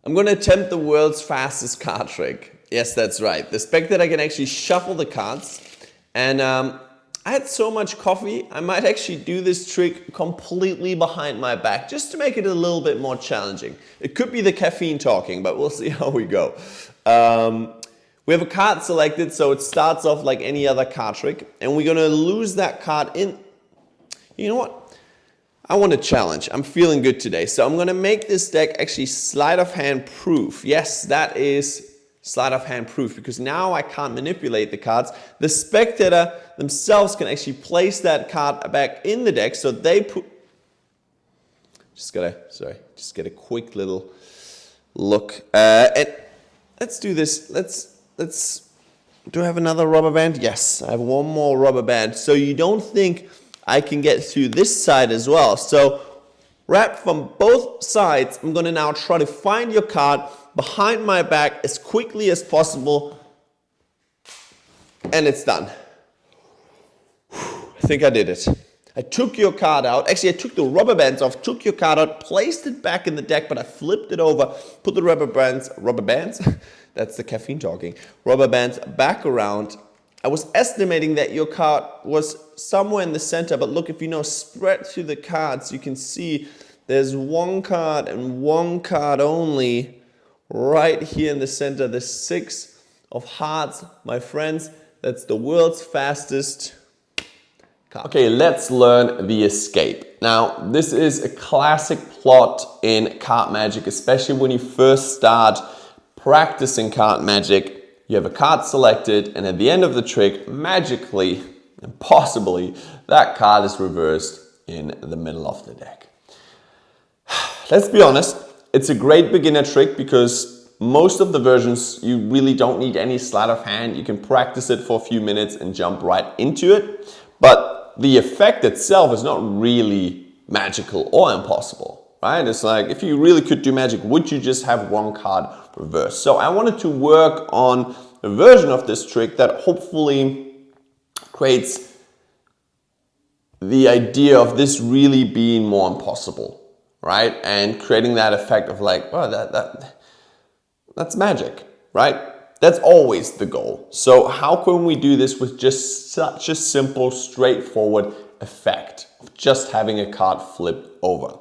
I'm going to attempt the world's fastest card trick. Yes, that's right. The spectator can actually shuffle the cards. And I had so much coffee, I might actually do this trick completely behind my back, just to make it a little bit more challenging. It could be the caffeine talking, but we'll see how we go. We have a card selected, so it starts off like any other card trick. And we're going to lose that card in... You know what? I want a challenge. I'm feeling good today. So I'm going to make this deck actually sleight of hand proof. Yes, that is sleight of hand proof, because now I can't manipulate the cards. The spectator themselves can actually place that card back in the deck, so they put... Just get a quick little look. And let's do this. Let's... Do I have another rubber band? Yes, I have one more rubber band. So you don't think I can get through this side as well. So wrap from both sides. I'm going to now try to find your card behind my back as quickly as possible. And it's done. I think I did it. I took your card out. Actually, I took the rubber bands off, took your card out, placed it back in the deck, but I flipped it over, put the rubber bands, that's the caffeine talking, rubber bands back around. I was estimating that your card was somewhere in the center, but look, if you now spread through the cards, you can see there's one card and one card only right here in the center, the 6 of hearts. My friends, that's the world's fastest card. Okay, let's learn the escape. Now, this is a classic plot in card magic, especially when you first start practicing card magic. You have a card selected, and at the end of the trick, magically and possibly, that card is reversed in the middle of the deck. Let's be honest, it's a great beginner trick because most of the versions, you really don't need any sleight of hand. You can practice it for a few minutes and jump right into it. But the effect itself is not really magical or impossible, right? It's like, if you really could do magic, would you just have one card reversed? So I wanted to work on a version of this trick that hopefully creates the idea of this really being more impossible, right? And creating that effect of like, oh, that's magic, right? That's always the goal. So how can we do this with just such a simple, straightforward effect of just having a card flipped over?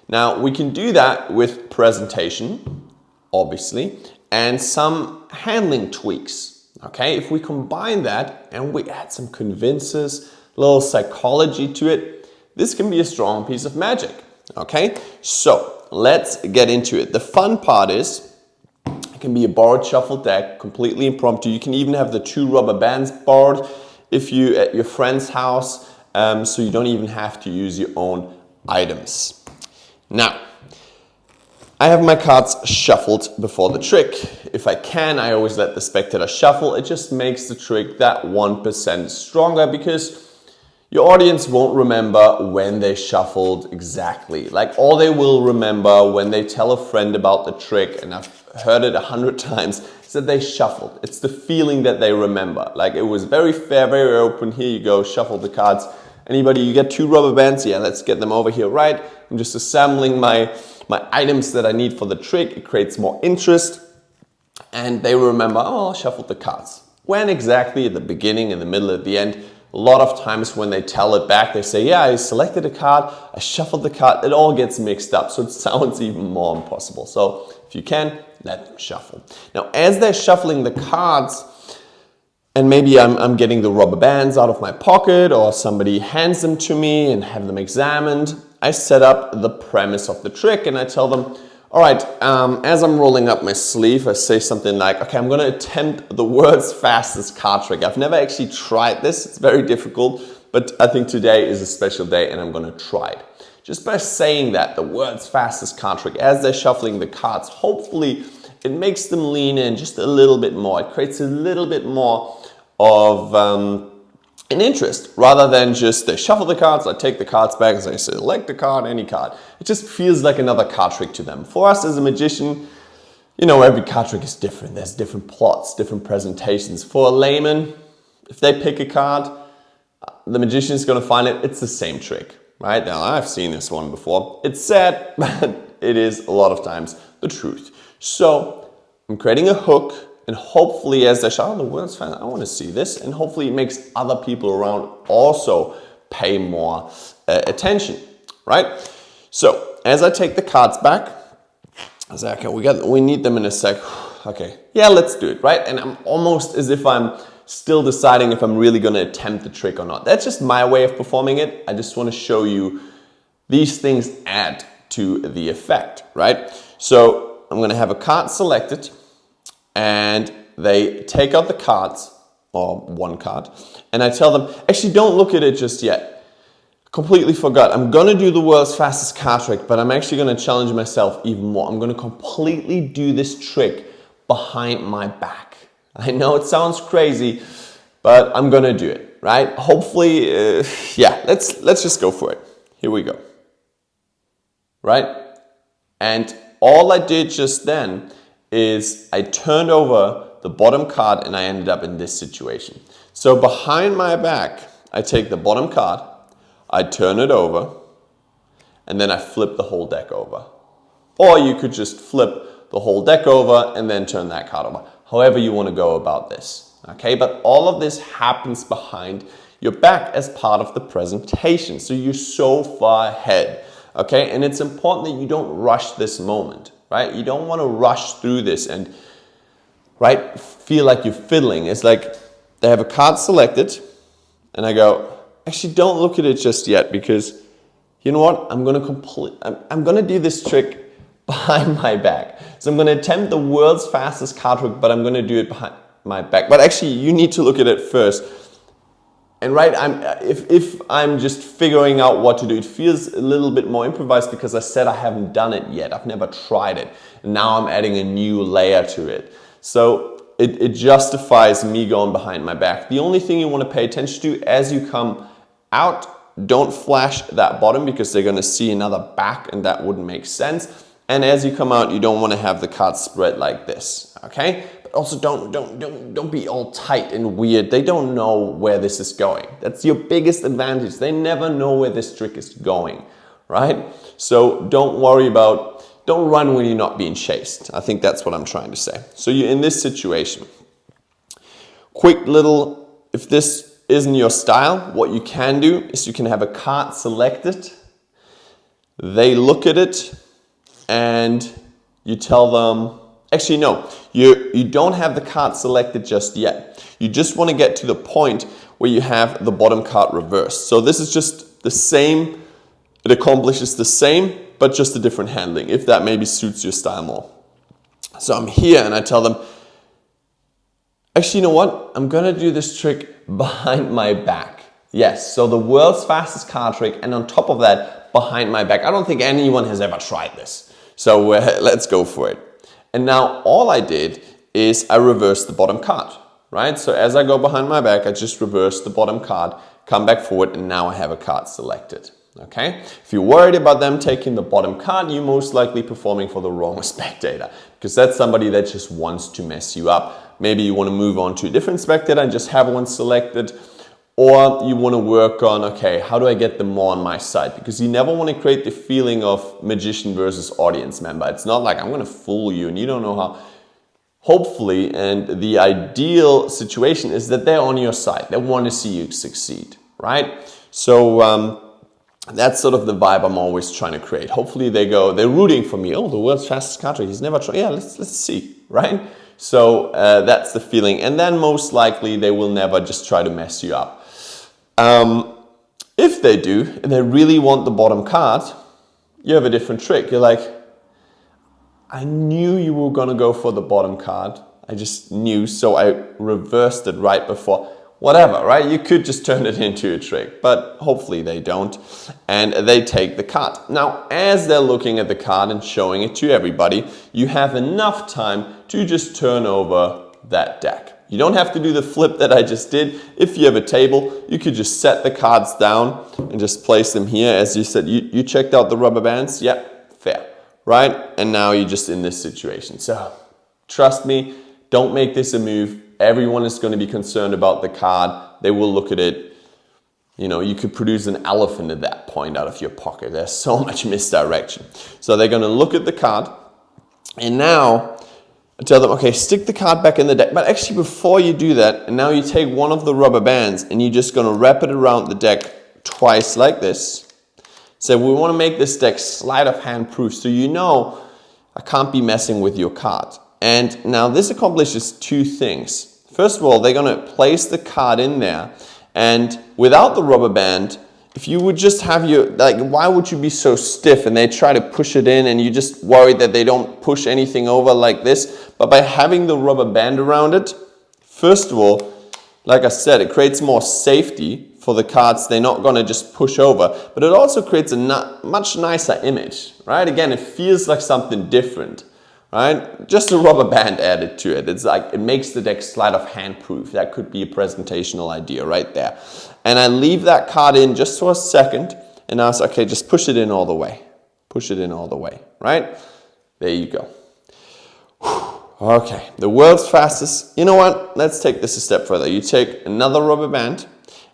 Now, we can do that with presentation, obviously, and some handling tweaks, okay? If we combine that and we add some convinces, a little psychology to it, this can be a strong piece of magic, okay? So let's get into it. The fun part is, it can be a borrowed shuffle deck, completely impromptu. You can even have the 2 rubber bands borrowed if you at your friend's house, so you don't even have to use your own items. Now, I have my cards shuffled before the trick. If I can, I always let the spectator shuffle. It just makes the trick that 1% stronger because your audience won't remember when they shuffled exactly. Like, all they will remember when they tell a friend about the trick, and I've heard it 100 times, is that they shuffled. It's the feeling that they remember. Like, it was very fair, very open. Here you go, shuffle the cards. Anybody, you get 2 rubber bands? Yeah, let's get them over here, right? I'm just assembling my items that I need for the trick. It creates more interest. And they will remember, oh, I shuffled the cards. When exactly? At the beginning, in the middle, at the end. A lot of times when they tell it back, they say, yeah, I selected a card, I shuffled the card. It all gets mixed up, so it sounds even more impossible. So if you can, let them shuffle. Now, as they're shuffling the cards, and maybe I'm getting the rubber bands out of my pocket, or somebody hands them to me and have them examined, I set up the premise of the trick and I tell them, all right, as I'm rolling up my sleeve, I say something like, okay, I'm going to attempt the world's fastest card trick. I've never actually tried this. It's very difficult, but I think today is a special day and I'm going to try it. Just by saying that, the world's fastest card trick, as they're shuffling the cards, hopefully it makes them lean in just a little bit more. It creates a little bit more of an interest, rather than just they shuffle the cards, I take the cards back and I select a card, any card. It just feels like another card trick to them. For us as a magician, you know, every card trick is different. There's different plots, different presentations. For a layman, if they pick a card, the magician is going to find it's the same trick, right? Now, I've seen this one before. It's sad, but it is a lot of times the truth. So I'm creating a hook, and hopefully as they shout, oh, the world's fast, I want to see this, and hopefully it makes other people around also pay more attention, right? So as I take the cards back, I say, okay, we need them in a sec. Okay, yeah, let's do it, right? And I'm almost as if I'm still deciding if I'm really going to attempt the trick or not. That's just my way of performing it. I just want to show you these things add to the effect, right? So I'm going to have a card selected, and they take out the cards, or one card, and I tell them, actually don't look at it just yet. Completely forgot. I'm going to do the world's fastest card trick, but I'm actually going to challenge myself even more. I'm going to completely do this trick behind my back. I know it sounds crazy, but I'm going to do it, right? Hopefully, yeah, let's just go for it. Here we go. Right? And all I did just then is I turned over the bottom card and I ended up in this situation. So behind my back, I take the bottom card, I turn it over, and then I flip the whole deck over. Or you could just flip the whole deck over and then turn that card over. However you want to go about this. Okay, but all of this happens behind your back as part of the presentation. So you're so far ahead. Okay, and it's important that you don't rush this moment, right? You don't want to rush through this and, right, feel like you're fiddling. It's like they have a card selected and I go, actually don't look at it just yet, because you know what? I'm going to do this trick behind my back. So I'm going to attempt the world's fastest card trick, but I'm going to do it behind my back. But actually you need to look at it first. And right, if I'm just figuring out what to do, it feels a little bit more improvised because I said I haven't done it yet. I've never tried it. And now I'm adding a new layer to it. So it justifies me going behind my back. The only thing you want to pay attention to as you come out, don't flash that bottom because they're going to see another back and that wouldn't make sense. And as you come out, you don't want to have the cards spread like this, okay? But also don't be all tight and weird. They don't know where this is going. That's your biggest advantage. They never know where this trick is going, right? So don't worry about, don't run when you're not being chased. I think that's what I'm trying to say. So you're in this situation. Quick little, if this isn't your style, what you can do is you can have a card selected. They look at it and you tell them, actually no, you don't have the card selected just yet. You just want to get to the point where you have the bottom card reversed. So this is just the same, it accomplishes the same, but just a different handling, if that maybe suits your style more. So I'm here and I tell them, actually, you know what? I'm going to do this trick behind my back. Yes, so the world's fastest card trick, and on top of that, behind my back. I don't think anyone has ever tried this. So let's go for it. And now all I did is I reversed the bottom card, right? So as I go behind my back, I just reverse the bottom card, come back forward, and now I have a card selected. Okay? If you're worried about them taking the bottom card, you're most likely performing for the wrong spectator, because that's somebody that just wants to mess you up. Maybe you want to move on to a different spectator and just have one selected, or you want to work on, okay, how do I get them more on my side? Because you never want to create the feeling of magician versus audience member. It's not like I'm going to fool you and you don't know how. Hopefully, and the ideal situation is that they're on your side. They want to see you succeed, right? So that's sort of the vibe I'm always trying to create. Hopefully they're rooting for me. Oh, the world's fastest card trick. He's never tried. Yeah, let's see, right? So that's the feeling. And then most likely they will never just try to mess you up. If they do, and they really want the bottom card, you have a different trick. You're like, I knew you were going to go for the bottom card. I just knew, so I reversed it right before. Whatever, right? You could just turn it into a trick, but hopefully they don't. And they take the card. Now, as they're looking at the card and showing it to everybody, you have enough time to just turn over that deck. You don't have to do the flip that I just did. If you have a table, you could just set the cards down and just place them here. As you said, you checked out the rubber bands? Yeah, fair, right? And now you're just in this situation. So trust me, don't make this a move. Everyone is going to be concerned about the card. They will look at it. You know, you could produce an elephant at that point out of your pocket. There's so much misdirection. So they're going to look at the card. And now I tell them, okay, stick the card back in the deck. But actually before you do that, and now you take one of the rubber bands and you're just gonna wrap it around the deck twice like this. So we wanna make this deck sleight of hand proof, so you know I can't be messing with your card. And now this accomplishes two things. First of all, they're gonna place the card in there, and without the rubber band, if you would just have your, like, why would you be so stiff and they try to push it in and you just worried that they don't push anything over like this? But by having the rubber band around it, first of all, like I said, it creates more safety for the cards. They're not going to just push over, but it also creates a much nicer image, right? Again, it feels like something different, right? Just a rubber band added to it. It's like, it makes the deck sleight of hand proof. That could be a presentational idea right there. And I leave that card in just for a second and ask, okay, just push it in all the way. Push it in all the way, right? There you go. Okay, the world's fastest. You know what? Let's take this a step further. You take another rubber band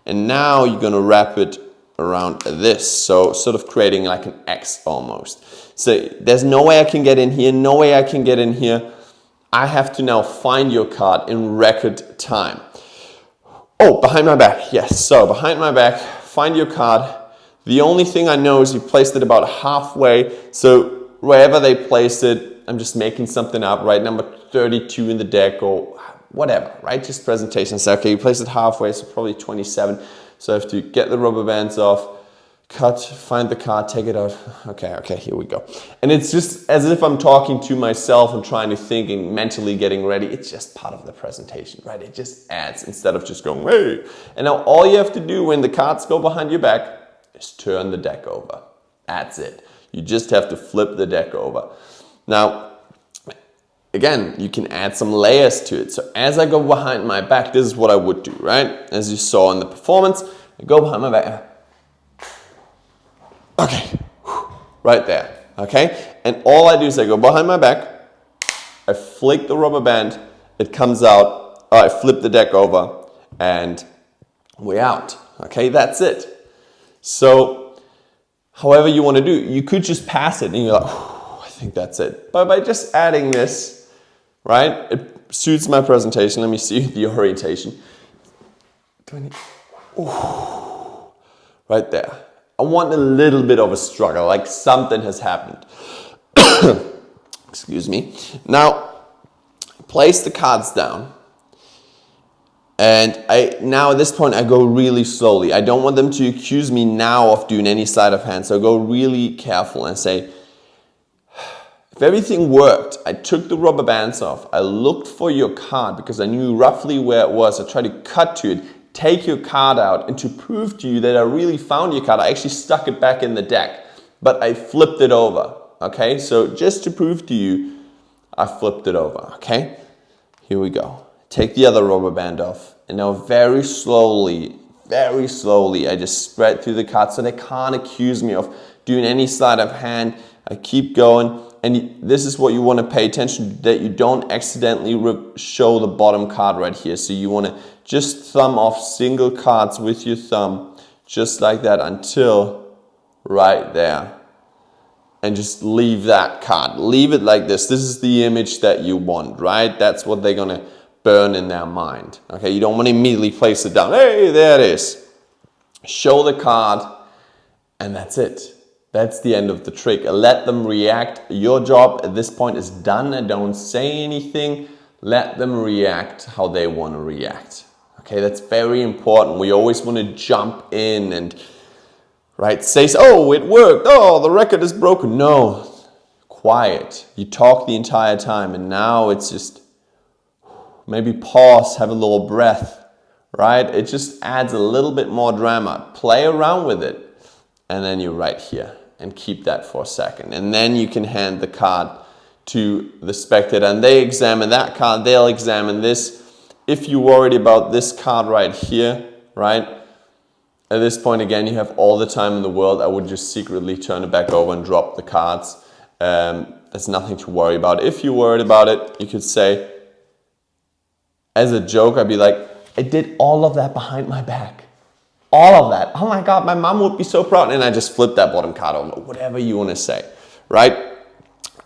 and now you're going to wrap it around this. So sort of creating like an X almost. So there's no way I can get in here. No way I can get in here. I have to now find your card in record time. Oh, behind my back. Yes, so behind my back, find your card. The only thing I know is you placed it about halfway. So wherever they placed it, I'm just making something up, right? Number 32 in the deck or whatever, right? Just presentation. So, okay, you place it halfway, so probably 27. So I have to get the rubber bands off, cut, find the card, take it out. Okay, here we go. And it's just as if I'm talking to myself and trying to think and mentally getting ready. It's just part of the presentation, right? It just adds instead of just going, hey. And now all you have to do when the cards go behind your back is turn the deck over. That's it. You just have to flip the deck over. Now, again, you can add some layers to it. So as I go behind my back, this is what I would do, right? As you saw in the performance, I go behind my back. Okay, right there, okay? And all I do is I go behind my back, I flick the rubber band, it comes out, I flip the deck over, and we're out, okay? That's it. So, however you want to do, you could just pass it and you're like, I think that's it. But by just adding this, right, it suits my presentation. Let me see the orientation. 20, right there. I want a little bit of a struggle, like something has happened. Excuse me. Now, place the cards down. And now at this point, I go really slowly. I don't want them to accuse me now of doing any sleight of hand. So I go really careful and say, if everything worked, I took the rubber bands off. I looked for your card because I knew roughly where it was. I tried to cut to it, take your card out, and to prove to you that I really found your card, I actually stuck it back in the deck, but I flipped it over, okay? So just to prove to you, I flipped it over, okay? Here we go. Take the other rubber band off, and now very slowly, I just spread through the cards so they can't accuse me of doing any sleight of hand. I keep going, and this is what you want to pay attention to, that you don't accidentally show the bottom card right here. So you want to just thumb off single cards with your thumb, just like that until right there. And just leave that card. Leave it like this. This is the image that you want, right? That's what they're going to burn in their mind. Okay, you don't want to immediately place it down. Hey, there it is. Show the card, and that's it. That's the end of the trick. Let them react. Your job at this point is done. And don't say anything. Let them react how they want to react. Okay, that's very important. We always want to jump in and, right, say, oh, it worked. Oh, the record is broken. No, quiet. You talk the entire time, and now it's just maybe pause, have a little breath, right? It just adds a little bit more drama. Play around with it. And then you're right here and keep that for a second. And then you can hand the card to the spectator and they examine that card, they'll examine this. If you're worried about this card right here, right? At this point, again, you have all the time in the world. I would just secretly turn it back over and drop the cards. There's nothing to worry about. If you're worried about it, you could say, as a joke, I'd be like, I did all of that behind my back. All of that. Oh my God, my mom would be so proud. And I just flip that bottom card over, whatever you want to say, right?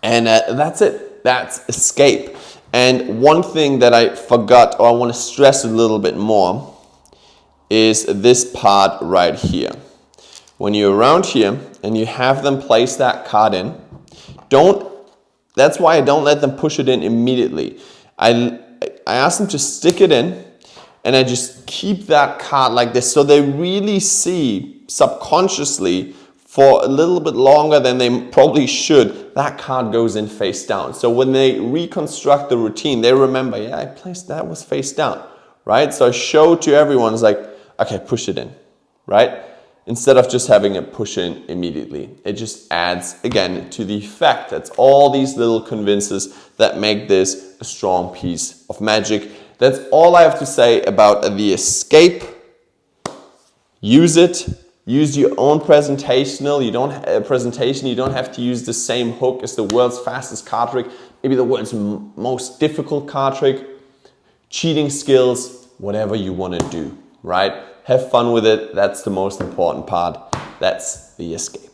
And that's it. That's escape. And one thing that I forgot, or I want to stress a little bit more, is this part right here. When you're around here and you have them place that card in, that's why I don't let them push it in immediately. I ask them to stick it in, and I just keep that card like this so they really see subconsciously for a little bit longer than they probably should, that card goes in face down. So when they reconstruct the routine, they remember, yeah, I placed that was face down, right? So I show to everyone, it's like, okay, push it in, right? Instead of just having it push in immediately. It just adds, again, to the effect. That's all these little convinces that make this a strong piece of magic. That's all I have to say about the escape. Use it. Use your own presentational. You don't have to use the same hook as the world's fastest card trick, maybe the world's most difficult card trick. Cheating skills, whatever you want to do, right? Have fun with it. That's the most important part. That's the escape.